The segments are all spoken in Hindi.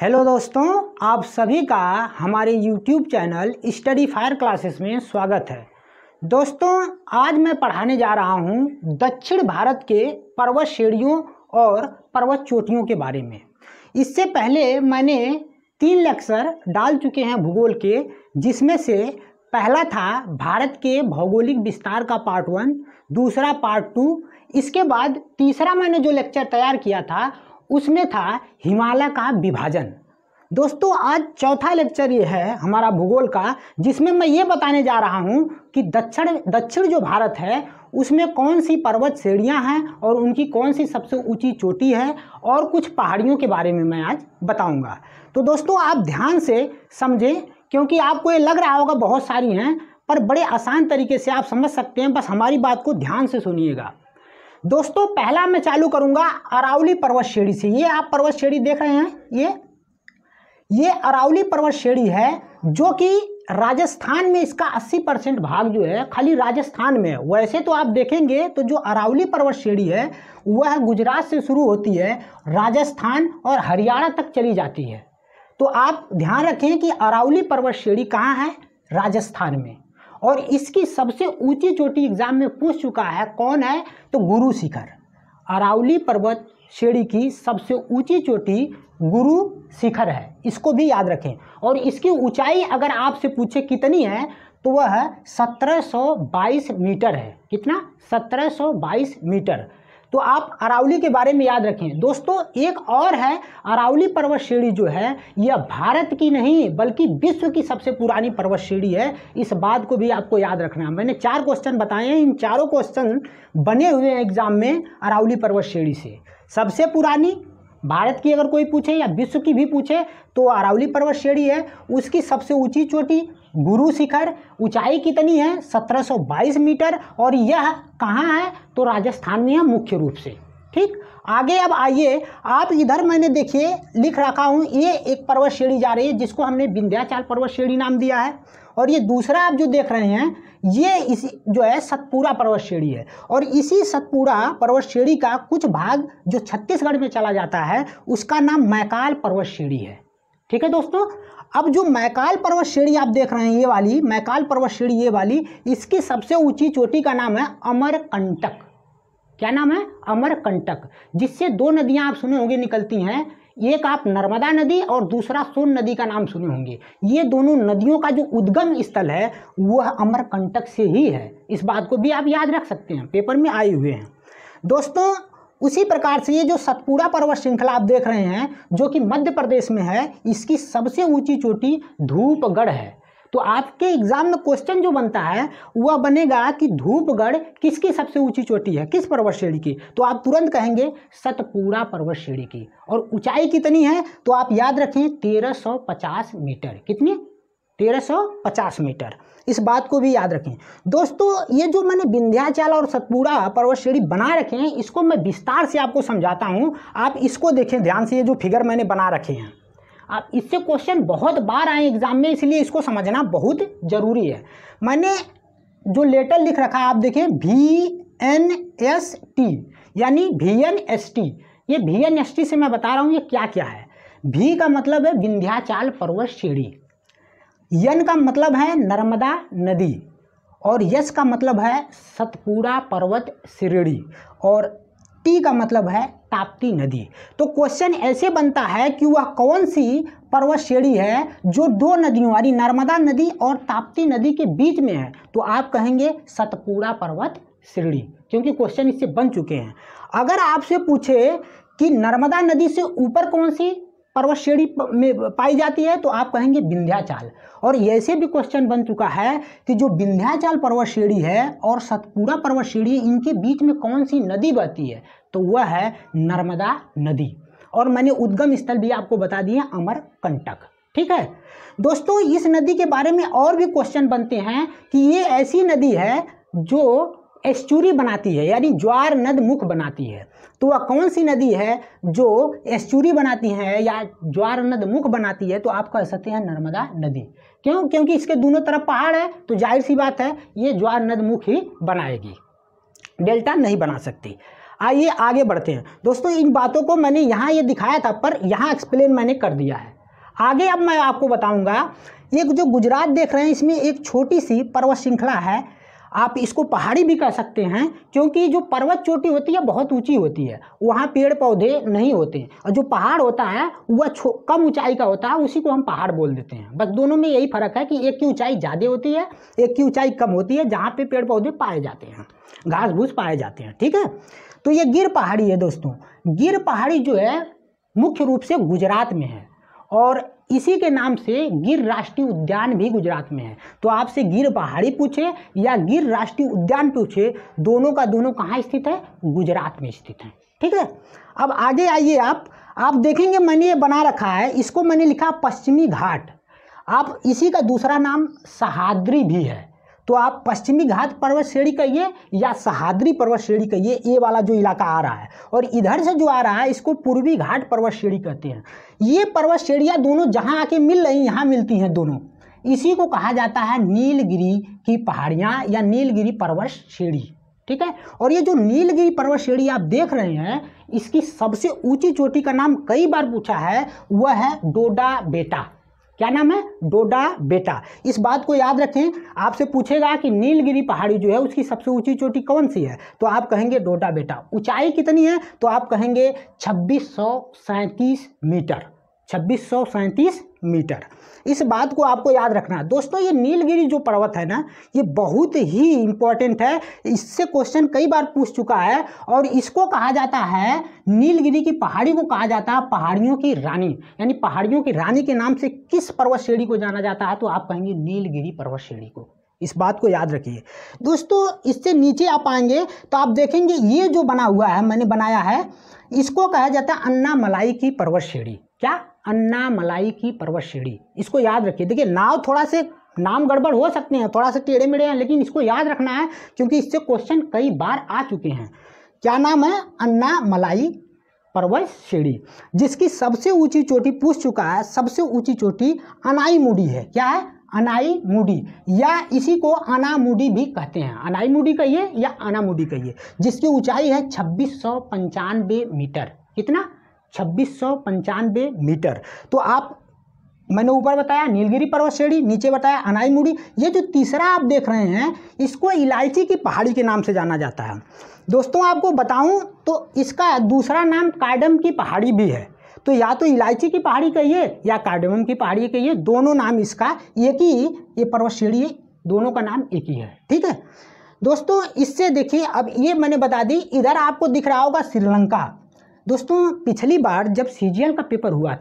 हेलो दोस्तों, आप सभी का हमारे YouTube channel study fire classes में स्वागत है। दोस्तों, आज मैं पढ़ाने जा रहा हूँ दक्षिण भारत के पर्वत श्रेणियों और पर्वत चोटियों के बारे में। इससे पहले मैंने 3 लेक्चर डाल चुके हैं भूगोल के, जिसमें से पहला था भारत के भौगोलिक विस्तार का पार्ट 1, दूसरा पार्ट 2, इसके बाद तीसरा मैंने जो लेक्चर तैयार किया था उसमें था हिमालय का विभाजन। दोस्तों, आज चौथा लेक्चर ये है हमारा भूगोल का, जिसमें मैं ये बताने जा रहा हूँ कि दक्षिण जो भारत है उसमें कौन सी पर्वत श्रेणियाँ हैं और उनकी कौन सी सबसे ऊंची चोटी है, और कुछ पहाड़ियों के बारे में मैं आज बताऊँगा। तो दोस्तों, आप ध्यान से समझें, क्योंकि आपको ये लग रहा होगा बहुत सारी हैं, पर बड़े आसान तरीके से आप समझ सकते हैं। बस हमारी बात को ध्यान से सुनिएगा। दोस्तों, पहला मैं चालू करूंगा अरावली पर्वत श्रेणी से। ये आप पर्वत श्रेणी देख रहे हैं, ये अरावली पर्वत श्रेणी है, जो कि राजस्थान में इसका 80% भाग जो है खाली राजस्थान में है। वैसे तो आप देखेंगे तो जो अरावली पर्वत श्रेणी है वह गुजरात से शुरू होती है, राजस्थान और हरियाणा तक चली जाती है। तो आप ध्यान रखें कि अरावली पर्वत श्रेणी कहाँ है? राजस्थान में। और इसकी सबसे ऊंची चोटी एग्जाम में पूछ चुका है, कौन है? तो गुरु शिखर। अरावली पर्वत श्रेणी की सबसे ऊंची चोटी गुरु शिखर है, इसको भी याद रखें। और इसकी ऊंचाई अगर आपसे पूछे कितनी है तो वह 1722 मीटर है। कितना? 1722 मीटर। तो आप अरावली के बारे में याद रखें। दोस्तों, एक और है अरावली पर्वत श्रेणी जो है, यह भारत की नहीं बल्कि विश्व की सबसे पुरानी पर्वत श्रेणी है। इस बात को भी आपको याद रखना है। मैंने 4 क्वेश्चन बताए हैं, इन चारों क्वेश्चन बने हुए हैं एग्जाम में अरावली पर्वत श्रेणी से। सबसे पुरानी भारत की अगर कोई पूछे या विश्व की भी पूछे तो अरावली पर्वत श्रेणी है। उसकी सबसे ऊंची चोटी गुरु शिखर, ऊंचाई कितनी है? 1722 मीटर। और यह कहाँ है? तो राजस्थान में है मुख्य रूप से। ठीक, आगे अब आइए, आप इधर मैंने देखिए लिख रखा हूँ, ये एक पर्वत श्रेणी जा रही है जिसको हमने विंध्याचल पर्वत श्रेणी नाम दिया है। और ये दूसरा आप जो देख रहे हैं ये इसी जो है सतपुड़ा पर्वत श्रेणी है। और इसी सतपुड़ा पर्वत श्रेणी का कुछ भाग जो छत्तीसगढ़ में चला जाता है उसका नाम मैकाल पर्वत श्रेणी है। ठीक है दोस्तों, अब जो मैकाल पर्वत श्रेणी आप देख रहे हैं, ये वाली मैकाल पर्वत श्रेणी, ये वाली, इसकी सबसे ऊंची चोटी का नाम है अमरकंटक। क्या नाम है? अमरकंटक। जिससे 2 नदियां आप सुने होंगे निकलती हैं, एक आप नर्मदा नदी और दूसरा सोन नदी का नाम सुने होंगे। ये दोनों नदियों का जो उद्गम स्थल है वह अमरकंटक से ही है। इस बात को भी आप याद रख सकते हैं, पेपर में आए हुए हैं। दोस्तों, उसी प्रकार से ये जो सतपुड़ा पर्वत श्रृंखला आप देख रहे हैं जो कि मध्य प्रदेश में है, इसकी सबसे ऊंची चोटी धूपगढ़ है। तो आपके एग्जाम में क्वेश्चन जो बनता है वह बनेगा कि धूपगढ़ किसकी सबसे ऊंची चोटी है, किस पर्वत श्रेणी की? तो आप तुरंत कहेंगे सतपुड़ा पर्वत श्रेणी की। और ऊंचाई कितनी है? तो आप याद रखें 1350 मीटर। कितनी? 1350 मीटर। इस बात को भी याद रखें। दोस्तों, ये जो मैंने विंध्याचल और सतपुड़ा पर्वत श्रेणी बना रखे हैं, इसको मैं विस्तार से आपको समझाता हूँ। आप इसको देखें ध्यान से, ये जो फिगर मैंने बना रखे हैं, आप इससे क्वेश्चन बहुत बार आए एग्जाम में, इसलिए इसको समझना बहुत जरूरी है। मैंने जो लेटर लिख रखा है आप देखें, VNST यानी VNST। ये VNST से मैं बता रहा हूँ ये क्या क्या है। V का मतलब है विंध्याचल पर्वत श्रेणी, N का मतलब है नर्मदा नदी, और S का मतलब है सतपुड़ा पर्वत श्रेणी, और T का मतलब है ताप्ती नदी। तो क्वेश्चन ऐसे बनता है कि वह कौन सी पर्वत श्रेणी है जो 2 नदियों यानी नर्मदा नदी और ताप्ती नदी के बीच में है? तो आप कहेंगे सतपुड़ा पर्वत श्रेणी, क्योंकि क्वेश्चन इससे बन चुके हैं। अगर आपसे पूछे कि नर्मदा नदी से ऊपर कौन सी पर्वत श्रेणी में पाई जाती है, तो आप कहेंगे विंध्याचल। और ऐसे भी क्वेश्चन बन चुका है कि जो विंध्याचल पर्वत श्रेणी है और सतपुड़ा पर्वत श्रेणी, इनके बीच में कौन सी नदी बहती है? तो वह है नर्मदा नदी। और मैंने उद्गम स्थल भी आपको बता दिए, अमरकंटक। ठीक है दोस्तों, इस नदी के बारे में और भी क्वेश्चन बनते हैं कि ये ऐसी नदी है जो एस्चुरी बनाती है, यानी ज्वार नद मुख बनाती है। तो वह कौन सी नदी है जो एस्चुरी बनाती है या ज्वार नद मुख बनाती है? तो आप कह सकते हैं नर्मदा नदी। क्यों? क्योंकि इसके दोनों तरफ पहाड़ है, तो जाहिर सी बात है ये ज्वार नद मुख ही बनाएगी, डेल्टा नहीं बना सकती। आइए आगे बढ़ते हैं दोस्तों। इन बातों को मैंने यहाँ ये दिखाया था, पर यहाँ एक्सप्लेन मैंने कर दिया है। आगे अब मैं आपको बताऊंगा, एक जो गुजरात देख रहे हैं, इसमें एक छोटी सी पर्वत श्रृंखला है। आप इसको पहाड़ी भी कह सकते हैं, क्योंकि जो पर्वत चोटी होती है बहुत ऊंची होती है, वहाँ पेड़ पौधे नहीं होते, और जो पहाड़ होता है वह कम ऊंचाई का होता है, उसी को हम पहाड़ बोल देते हैं। बस दोनों में यही फर्क है कि एक की ऊंचाई ज़्यादा होती है, एक की ऊंचाई कम होती है, जहाँ पे पेड़ पौधे पाए जाते हैं, घास भूस पाए जाते हैं। ठीक है, तो ये गिर पहाड़ी है दोस्तों। गिर पहाड़ी जो है मुख्य रूप से गुजरात में है, और इसी के नाम से गिर राष्ट्रीय उद्यान भी गुजरात में है। तो आपसे गिर पहाड़ी पूछे या गिर राष्ट्रीय उद्यान पूछे, दोनों का दोनों कहाँ स्थित है? गुजरात में स्थित है। ठीक है, अब आगे आइए। आप देखेंगे मैंने ये बना रखा है, इसको मैंने लिखा पश्चिमी घाट। आप इसी का दूसरा नाम सह्याद्री भी है। तो आप पश्चिमी घाट पर्वत श्रेणी कहिए या सह्याद्री पर्वत श्रेणी कहिए, ये वाला जो इलाका आ रहा है, और इधर से जो आ रहा है इसको पूर्वी घाट पर्वत श्रेणी कहते हैं। ये पर्वत श्रेणियाँ दोनों जहाँ आके मिल रही, यहाँ मिलती हैं दोनों, इसी को कहा जाता है नीलगिरी की पहाड़ियाँ या नीलगिरी पर्वत श्रेणी। ठीक है, और ये जो नीलगिरी पर्वत श्रेणी आप देख रहे हैं, इसकी सबसे ऊंची चोटी का नाम कई बार पूछा है, वह है डोडा बेटा। क्या नाम है? डोडा बेटा। इस बात को याद रखें, आपसे पूछेगा कि नीलगिरी पहाड़ी जो है उसकी सबसे ऊंची चोटी कौन सी है, तो आप कहेंगे डोडा बेटा। ऊंचाई कितनी है, तो आप कहेंगे 2637 मीटर। 2637 मीटर। इस बात को आपको याद रखना है दोस्तों। ये नीलगिरी जो पर्वत है ना, ये बहुत ही इंपॉर्टेंट है, इससे क्वेश्चन कई बार पूछ चुका है, और इसको कहा जाता है, नीलगिरी की पहाड़ी को कहा जाता है पहाड़ियों की रानी। यानी पहाड़ियों की रानी के नाम से किस पर्वत श्रेणी को जाना जाता है, तो आप कहेंगे नीलगिरी पर्वत श्रेणी को। इस बात को याद रखिए दोस्तों। इससे नीचे आप आएंगे तो आप देखेंगे ये जो बना हुआ है, मैंने बनाया है, इसको कहा जाता है अन्नामलाई की पर्वत श्रेणी। क्या? अन्नामलाई की पर्वत श्रेणी। इसको याद रखिए। देखिए नाव थोड़ा से नाम गड़बड़ हो सकते हैं, थोड़ा सा टेढ़े मेढ़े हैं, लेकिन इसको याद रखना है क्योंकि इससे क्वेश्चन कई बार आ चुके हैं। क्या नाम है? अन्नामलाई पर्वत श्रेणी, जिसकी सबसे ऊंची चोटी पूछ चुका है। सबसे ऊंची चोटी अनाईमुडी है। क्या है? अनाईमुडी, या इसी को अनामुडी भी कहते हैं। अनाईमुडी कहिए या अनामुडी कहिए, जिसकी ऊंचाई है 2695 मीटर। कितना? 2695 मीटर। तो आप, मैंने ऊपर बताया नीलगिरी पर्वत श्रेणी, नीचे बताया अनाईमुडी। ये जो तीसरा आप देख रहे हैं, इसको इलायची की पहाड़ी के नाम से जाना जाता है। दोस्तों आपको बताऊं तो इसका दूसरा नाम कार्डम की पहाड़ी भी है। तो या तो इलायची की पहाड़ी कहिए या कार्डमम की पहाड़ी कहिए, दोनों नाम इसका एक ही, ये पर्वत श्रेणी दोनों का नाम एक ही है। ठीक है दोस्तों, इससे देखिए, अब ये मैंने बता दी। इधर आपको दिख रहा होगा श्रीलंका। दोस्तों पिछली बार जब सीजीएल का पेपर हुआ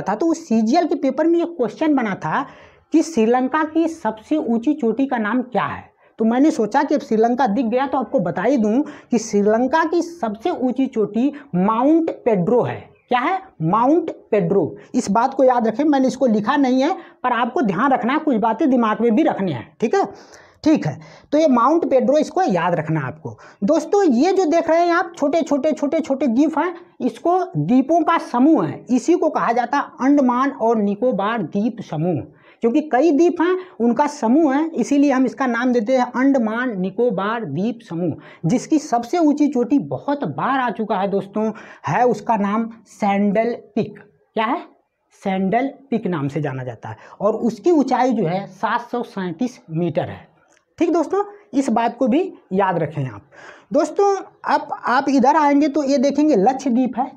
था, तो उस सीजीएल के पेपर में एक क्वेश्चन बना था कि श्रीलंका की सबसे ऊंची चोटी का नाम क्या है। तो मैंने सोचा कि अब श्रीलंका दिख गया तो आपको बता ही दूं कि श्रीलंका की सबसे ऊंची चोटी माउंट पेड्रो है। क्या है? Mount Pedro. इस बात को याद रखें, मैंने इसको लिखा नहीं है, पर आपको ध्यान रखना है, कुछ बातें दिमाग में भी रखनी है। ठीक है, तो ये माउंट पेड्रो, इसको याद रखना है आपको। दोस्तों ये जो देख रहे हैं आप, छोटे छोटे द्वीप हैं, इसको द्वीपों का समूह है, इसी को कहा जाता है अंडमान और निकोबार द्वीप समूह। क्योंकि कई द्वीप हैं, उनका समूह है, इसीलिए हम इसका नाम देते हैं अंडमान निकोबार द्वीप समूह, जिसकी सबसे ऊंची चोटी बहुत बार आ चुका है दोस्तों, है उसका नाम सैंडल पीक। क्या है? सैंडल पीक नाम से जाना जाता है, और उसकी ऊंचाई जो है 737 मीटर है। ठीक दोस्तों, इस बात को भी याद रखें आप। दोस्तों अब आप इधर आएंगे तो ये देखेंगे लक्षद्वीप है,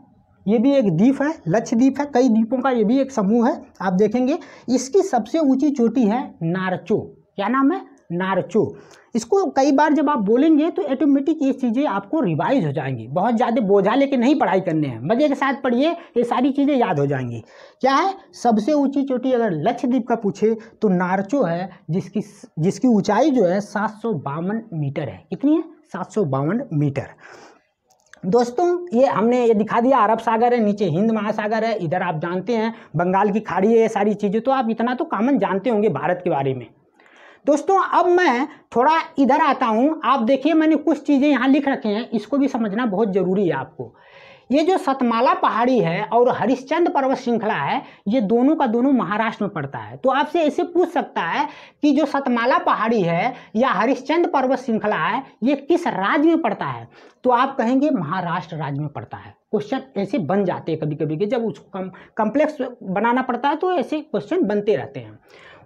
ये भी एक द्वीप है, लक्षद्वीप है, कई द्वीपों का ये भी एक समूह है। आप देखेंगे इसकी सबसे ऊंची चोटी है नारचो। क्या नाम है? नारचो। इसको कई बार जब आप बोलेंगे तो ऑटोमेटिक ये चीज़ें आपको रिवाइज हो जाएंगी। बहुत ज़्यादा बोझा लेके नहीं पढ़ाई करने हैं, मजे के साथ पढ़िए, ये सारी चीज़ें याद हो जाएंगी। क्या है? सबसे ऊंची चोटी अगर लक्षद्वीप का पूछे तो नारचो है, जिसकी ऊंचाई जो है 752 मीटर है। कितनी है? 752 मीटर। दोस्तों ये हमने ये दिखा दिया, अरब सागर है, नीचे हिंद महासागर है, इधर आप जानते हैं बंगाल की खाड़ी है, ये सारी चीज़ें तो आप इतना तो कॉमन जानते होंगे भारत के बारे में। दोस्तों अब मैं थोड़ा इधर आता हूँ। आप देखिए मैंने कुछ चीज़ें यहाँ लिख रखे हैं, इसको भी समझना बहुत ज़रूरी है आपको। ये जो सतमाला पहाड़ी है और हरिश्चंद्र पर्वत श्रृंखला है, ये दोनों का दोनों महाराष्ट्र में पड़ता है। तो आपसे ऐसे पूछ सकता है कि जो सतमाला पहाड़ी है या हरिश्चंद्र पर्वत श्रृंखला है, ये किस राज्य में पड़ता है? तो आप कहेंगे महाराष्ट्र राज्य में पड़ता है। क्वेश्चन ऐसे बन जाते हैं कभी कभी के, जब उसको कॉम्प्लेक्स बनाना पड़ता है तो ऐसे क्वेश्चन बनते रहते हैं।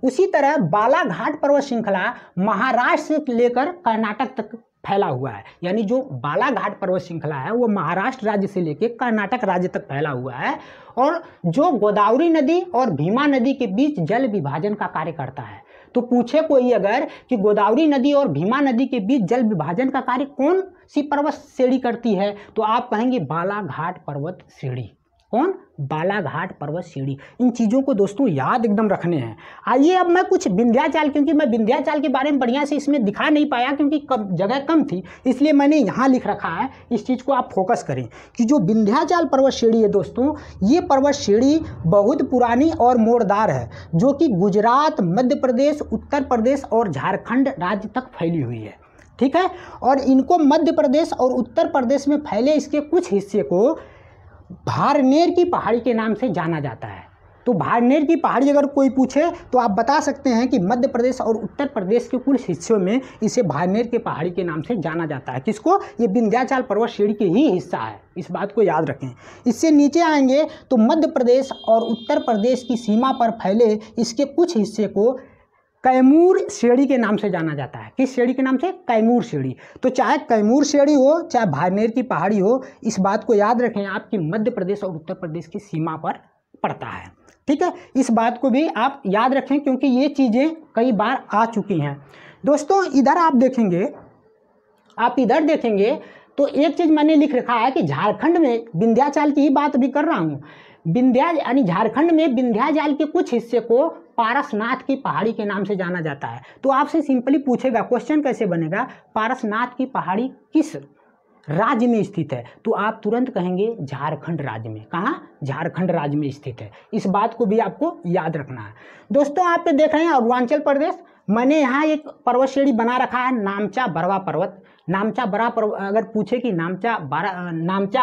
उसी तरह बालाघाट पर्वत श्रृंखला महाराष्ट्र से लेकर कर्नाटक तक फैला हुआ है, यानी जो बालाघाट पर्वत श्रृंखला है वो महाराष्ट्र राज्य से लेकर कर्नाटक राज्य तक फैला हुआ है, और जो गोदावरी नदी और भीमा नदी के बीच जल विभाजन का कार्य करता है। तो पूछे कोई अगर कि गोदावरी नदी और भीमा नदी के बीच जल विभाजन का कार्य कौन सी पर्वत श्रेणी करती है? तो आप कहेंगे बालाघाट पर्वत श्रेणी। कौन? बालाघाट पर्वत श्रेणी। इन चीज़ों को दोस्तों याद एकदम रखने हैं। आइए अब मैं कुछ विंध्याचल, क्योंकि मैं विंध्याचल के बारे में बढ़िया से इसमें दिखा नहीं पाया क्योंकि जगह कम थी, इसलिए मैंने यहाँ लिख रखा है। इस चीज़ को आप फोकस करें कि जो विंध्याचल पर्वत श्रेणी है दोस्तों, ये पर्वत श्रेणी बहुत पुरानी और मोड़दार है, जो कि गुजरात, मध्य प्रदेश, उत्तर प्रदेश और झारखंड राज्य तक फैली हुई है। ठीक है, और इनको मध्य प्रदेश और उत्तर प्रदेश में फैले इसके कुछ हिस्से को भारनेर की पहाड़ी के नाम से जाना जाता है। तो भारनेर की पहाड़ी अगर कोई पूछे तो आप बता सकते हैं कि मध्य प्रदेश और उत्तर प्रदेश के कुछ हिस्सों में इसे भारनेर की पहाड़ी के नाम से जाना जाता है। किसको? ये विंध्याचल पर्वत श्रेणी के ही हिस्सा है, इस बात को याद रखें। इससे नीचे आएंगे तो मध्य प्रदेश और उत्तर प्रदेश की सीमा पर फैले इसके कुछ हिस्से को कैमूर श्रेणी के नाम से जाना जाता है। किस श्रेणी के नाम से? कैमूर श्रेणी। तो चाहे कैमूर श्रेणी हो चाहे भारनेर की पहाड़ी हो, इस बात को याद रखें आप कि मध्य प्रदेश और उत्तर प्रदेश की सीमा पर पड़ता है। ठीक है, इस बात को भी आप याद रखें क्योंकि ये चीज़ें कई बार आ चुकी हैं। दोस्तों इधर आप देखेंगे, आप इधर देखेंगे तो एक चीज़ मैंने लिख रखा है कि झारखंड में, विंध्याचल की ही बात भी कर रहा हूँ, यानी झारखंड में विंध्याचल के कुछ हिस्से को पारसनाथ की पहाड़ी के नाम से जाना जाता है। तो आपसे सिंपली पूछेगा, क्वेश्चन कैसे बनेगा, पारसनाथ की पहाड़ी किस राज्य में स्थित है? तो आप तुरंत कहेंगे झारखंड राज्य में। कहाँ? झारखंड राज्य में स्थित है। इस बात को भी आपको याद रखना है। दोस्तों आप देख रहे हैं अरुणाचल प्रदेश, मैंने यहाँ एक पर्वत श्रेणी बना रखा है नामचा बरवा पर्वत। नामचा बरवा पर्वत अगर पूछे कि नामचा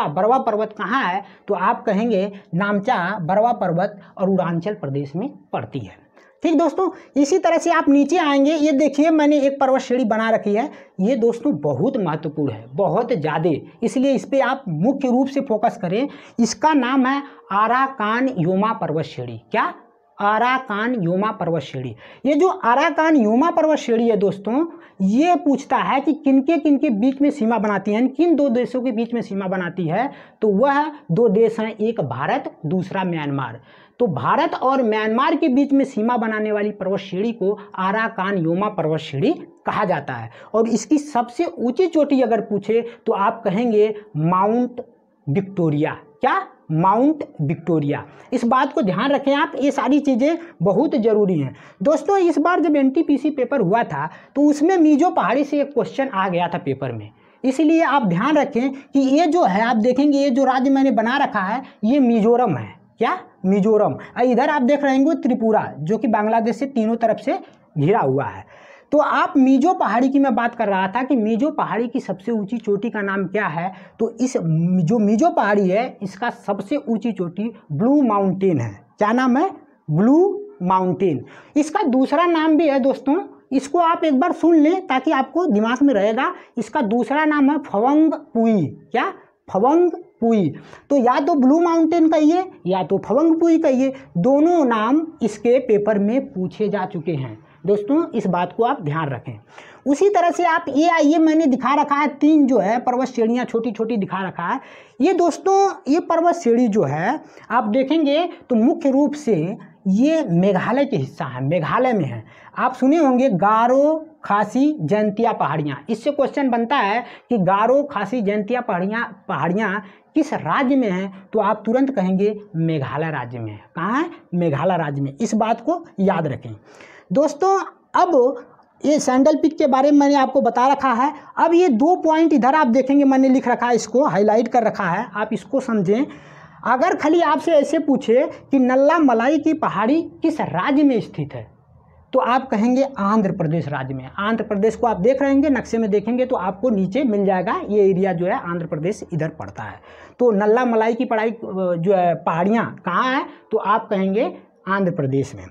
बरवा पर्वत कहाँ है, तो आप कहेंगे नामचा बरवा पर्वत अरुणाचल प्रदेश में पड़ती है। ठीक दोस्तों, इसी तरह से आप नीचे आएंगे, ये देखिए मैंने एक पर्वत श्रेणी बना रखी है। ये दोस्तों बहुत महत्वपूर्ण है, बहुत ज़्यादा, इसलिए इस पर आप मुख्य रूप से फोकस करें। इसका नाम है आराकान योमा पर्वत श्रेणी। क्या? आराकान योमा पर्वत श्रेणी। ये जो आराकान योमा पर्वत श्रेणी है दोस्तों, ये पूछता है कि किनके किनके बीच में सीमा बनाती है, किन दो देशों के बीच में सीमा बनाती है। तो वह दो देश हैं, एक भारत, दूसरा म्यांमार। तो भारत और म्यांमार के बीच में सीमा बनाने वाली पर्वत श्रेणी को आराकान योमा पर्वत श्रेणी कहा जाता है। और इसकी सबसे ऊंची चोटी अगर पूछे तो आप कहेंगे माउंट विक्टोरिया। क्या? Mount Victoria. इस बात को ध्यान रखें आप, ये सारी चीज़ें बहुत ज़रूरी हैं। दोस्तों इस बार जब एनटीपीसी पेपर हुआ था तो उसमें मीजो पहाड़ी से एक क्वेश्चन आ गया था पेपर में, इसलिए आप ध्यान रखें कि ये जो है, आप देखेंगे ये जो राज्य मैंने बना रखा है ये मिजोरम है। क्या? मिजोरम। इधर आप देख रहे हैं त्रिपुरा, जो कि बांग्लादेश से तीनों तरफ से घिरा हुआ है। तो आप मीजो पहाड़ी की मैं बात कर रहा था कि मीजो पहाड़ी की सबसे ऊंची चोटी का नाम क्या है? तो इस जो मीजो पहाड़ी है इसका सबसे ऊंची चोटी ब्लू माउंटेन है। क्या नाम है? Blue mountain. इसका दूसरा नाम भी है दोस्तों, इसको आप एक बार सुन लें ताकि आपको दिमाग में रहेगा। इसका दूसरा नाम है फवंग पुई। क्या? फवंग पुई। तो या तो ब्लू माउंटेन कहिए या तो फवंग पुई कहिए, दोनों नाम इसके पेपर में पूछे जा चुके हैं। दोस्तों इस बात को आप ध्यान रखें। उसी तरह से आप ये आइए, मैंने दिखा रखा है तीन जो है पर्वत श्रेणियाँ छोटी छोटी दिखा रखा है। ये दोस्तों ये पर्वत श्रेणी जो है आप देखेंगे तो मुख्य रूप से ये मेघालय के हिस्सा है, मेघालय में है। आप सुने होंगे गारो खासी जयंतिया पहाड़ियाँ। इससे क्वेश्चन बनता है कि गारो खासी जयंतिया पहाड़ियाँ किस राज्य में हैं? तो आप तुरंत कहेंगे मेघालय राज्य में है। कहाँ है? मेघालय राज्य में। इस बात को याद रखें। दोस्तों अब ये सैंडल पीक के बारे में मैंने आपको बता रखा है। अब ये 2 पॉइंट इधर आप देखेंगे मैंने लिख रखा है, इसको हाईलाइट कर रखा है, आप इसको समझें। अगर खाली आपसे ऐसे पूछे कि नल्ला मलाई की पहाड़ी किस राज्य में स्थित है, तो आप कहेंगे आंध्र प्रदेश राज्य में। आंध्र प्रदेश को आप देख रहे होंगे, नक्शे में देखेंगे तो आपको नीचे मिल जाएगा, ये एरिया जो है आंध्र प्रदेश इधर पड़ता है। तो नल्ला मलाई की पढ़ाई जो है पहाड़ियाँ कहाँ है, तो आप कहेंगे आंध्र प्रदेश में।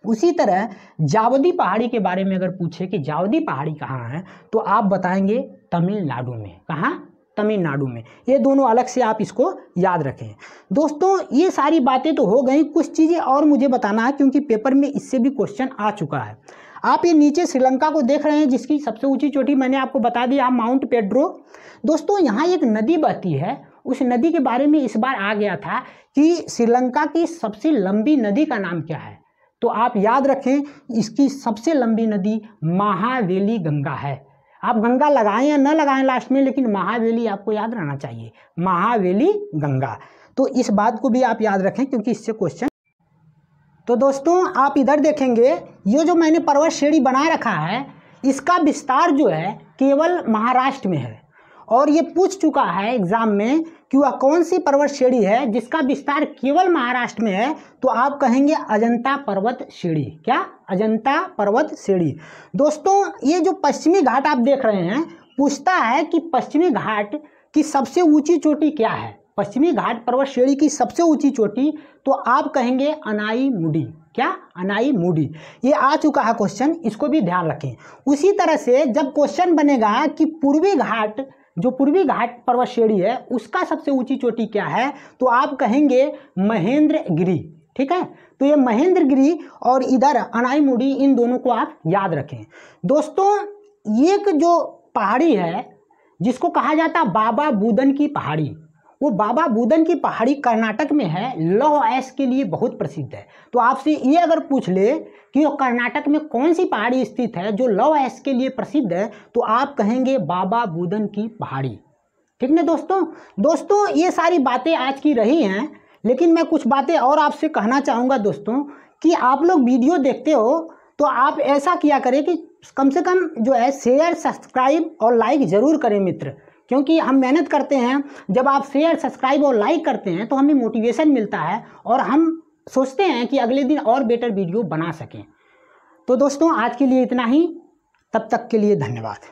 उसी तरह जावदी पहाड़ी के बारे में अगर पूछे कि जावदी पहाड़ी कहाँ है, तो आप बताएंगे तमिलनाडु में। कहाँ? तमिलनाडु में। ये दोनों अलग से आप इसको याद रखें। दोस्तों ये सारी बातें तो हो गई, कुछ चीज़ें और मुझे बताना है क्योंकि पेपर में इससे भी क्वेश्चन आ चुका है। आप ये नीचे श्रीलंका को देख रहे हैं जिसकी सबसे ऊंची चोटी मैंने आपको बता दिया, माउंट पेड्रो। दोस्तों यहाँ एक नदी बहती है, उस नदी के बारे में इस बार आ गया था कि श्रीलंका की सबसे लंबी नदी का नाम क्या है, तो आप याद रखें इसकी सबसे लंबी नदी महावेली गंगा है। आप गंगा लगाएं या न लगाएं लास्ट में, लेकिन महावेली आपको याद रहना चाहिए, महावेली गंगा। तो इस बात को भी आप याद रखें क्योंकि इससे क्वेश्चन। तो दोस्तों आप इधर देखेंगे, ये जो मैंने पर्वत श्रेणी बना रखा है इसका विस्तार जो है केवल महाराष्ट्र में है, और ये पूछ चुका है एग्जाम में कि वह कौन सी पर्वत श्रेणी है जिसका विस्तार केवल महाराष्ट्र में है, तो आप कहेंगे अजंता पर्वत श्रेणी। क्या? अजंता पर्वत श्रेणी। दोस्तों ये जो पश्चिमी घाट आप देख रहे हैं, पूछता है कि पश्चिमी घाट की सबसे ऊंची चोटी क्या है, पश्चिमी घाट पर्वत श्रेणी की सबसे ऊंची चोटी, तो आप कहेंगे अनाईमुडी। क्या? अनाईमुडी। ये आ चुका है क्वेश्चन, इसको भी ध्यान रखें। उसी तरह से जब क्वेश्चन बनेगा कि पूर्वी घाट, जो पूर्वी घाट पर्वत श्रेणी है उसका सबसे ऊंची चोटी क्या है, तो आप कहेंगे महेंद्रगिरी। ठीक है, तो ये महेंद्रगिरी और इधर अनाईमुडी, इन दोनों को आप याद रखें। दोस्तों एक जो पहाड़ी है जिसको कहा जाता है बाबा बुदन की पहाड़ी, वो बाबा बुदन की पहाड़ी कर्नाटक में है, लौह अयस्क के लिए बहुत प्रसिद्ध है। तो आपसे ये अगर पूछ ले कि वो कर्नाटक में कौन सी पहाड़ी स्थित है जो लौह अयस्क के लिए प्रसिद्ध है, तो आप कहेंगे बाबा बुदन की पहाड़ी। ठीक ना दोस्तों ये सारी बातें आज की रही हैं, लेकिन मैं कुछ बातें और आपसे कहना चाहूँगा दोस्तों कि आप लोग वीडियो देखते हो तो आप ऐसा किया करें कि कम से कम जो है शेयर, सब्सक्राइब और लाइक ज़रूर करें मित्र, क्योंकि हम मेहनत करते हैं। जब आप शेयर, सब्सक्राइब और लाइक करते हैं तो हमें मोटिवेशन मिलता है और हम सोचते हैं कि अगले दिन और बेटर वीडियो बना सकें। तो दोस्तों आज के लिए इतना ही, तब तक के लिए धन्यवाद।